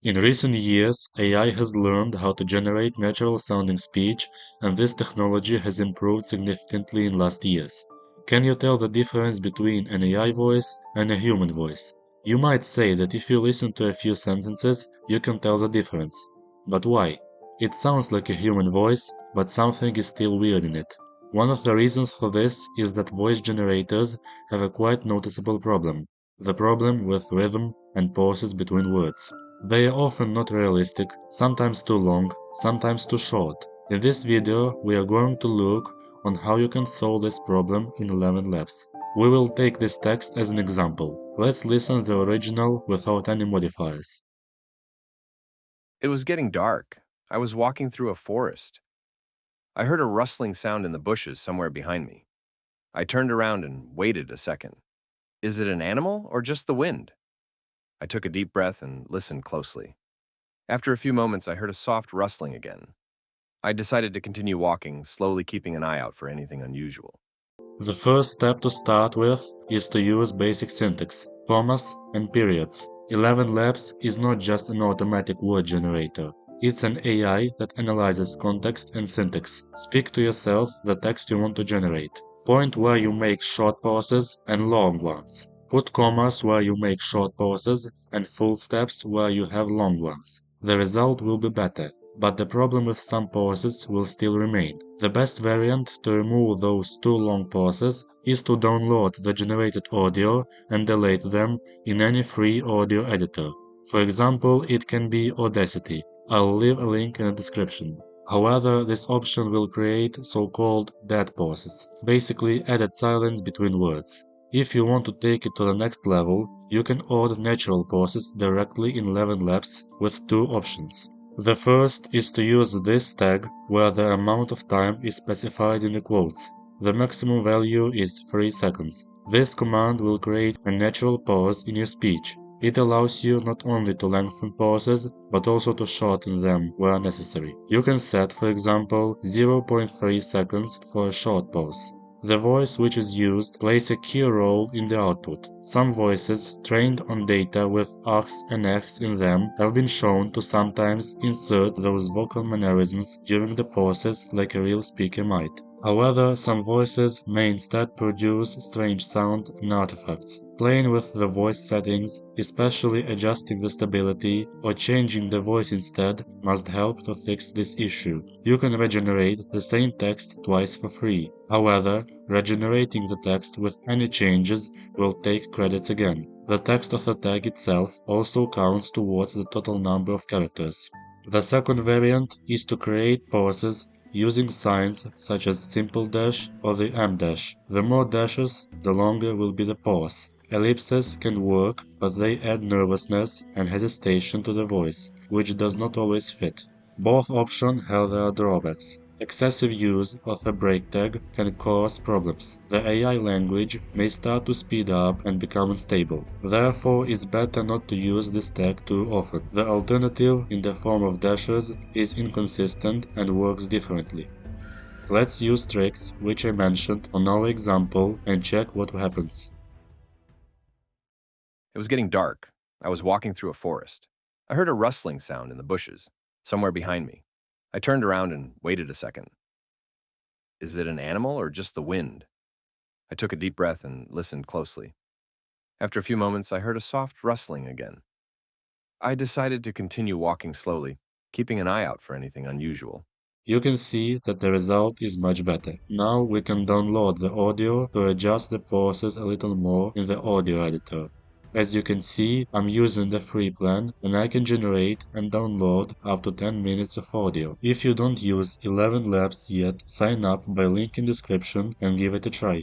In recent years, AI has learned how to generate natural-sounding speech, and this technology has improved significantly in last years. Can you tell the difference between an AI voice and a human voice? You might say that if you listen to a few sentences, you can tell the difference. But why? It sounds like a human voice, but something is still weird in it. One of the reasons for this is that voice generators have a quite noticeable problem. The problem with rhythm and pauses between words. They are often not realistic, sometimes too long, sometimes too short. In this video, we are going to look on how you can solve this problem in 11 laps. We will take this text as an example. Let's listen the original without any modifiers. It was getting dark. I was walking through a forest. I heard a rustling sound in the bushes somewhere behind me. I turned around and waited a second. Is it an animal or just the wind? I took a deep breath and listened closely. After a few moments, I heard a soft rustling again. I decided to continue walking, slowly keeping an eye out for anything unusual. The first step to start with is to use basic syntax, commas and periods. 11 Labs is not just an automatic word generator. It's an AI that analyzes context and syntax. Speak to yourself the text you want to generate. Point where you make short pauses and long ones. Put commas where you make short pauses and full stops where you have long ones. The result will be better, but the problem with some pauses will still remain. The best variant to remove those too long pauses is to download the generated audio and delete them in any free audio editor. For example, it can be Audacity. I'll leave a link in the description. However, this option will create so-called dead pauses, basically added silence between words. If you want to take it to the next level, you can add natural pauses directly in 11 Labs with two options. The first is to use this tag where the amount of time is specified in the quotes. The maximum value is 3 seconds. This command will create a natural pause in your speech. It allows you not only to lengthen pauses, but also to shorten them where necessary. You can set, for example, 0.3 seconds for a short pause. The voice which is used plays a key role in the output. Some voices, trained on data with ahs and ehs in them, have been shown to sometimes insert those vocal mannerisms during the pauses like a real speaker might. However, some voices may instead produce strange sound and artifacts. Playing with the voice settings, especially adjusting the stability or changing the voice instead, must help to fix this issue. You can regenerate the same text twice for free. However, regenerating the text with any changes will take credits again. The text of the tag itself also counts towards the total number of characters. The second variant is to create pauses using signs such as simple dash or the dash. The more dashes, the longer will be the pause. Ellipses can work, but they add nervousness and hesitation to the voice, which does not always fit. Both options have their drawbacks. Excessive use of a break tag can cause problems. The AI language may start to speed up and become unstable. Therefore, it's better not to use this tag too often. The alternative, in the form of dashes, is inconsistent and works differently. Let's use tricks which I mentioned on our example and check what happens. It was getting dark. I was walking through a forest. I heard a rustling sound in the bushes, somewhere behind me. I turned around and waited a second. Is it an animal or just the wind? I took a deep breath and listened closely. After a few moments, I heard a soft rustling again. I decided to continue walking slowly, keeping an eye out for anything unusual. You can see that the result is much better. Now we can download the audio to adjust the pauses a little more in the audio editor. As you can see, I'm using the free plan and I can generate and download up to 10 minutes of audio. If you don't use 11 Labs yet, sign up by link in description and give it a try.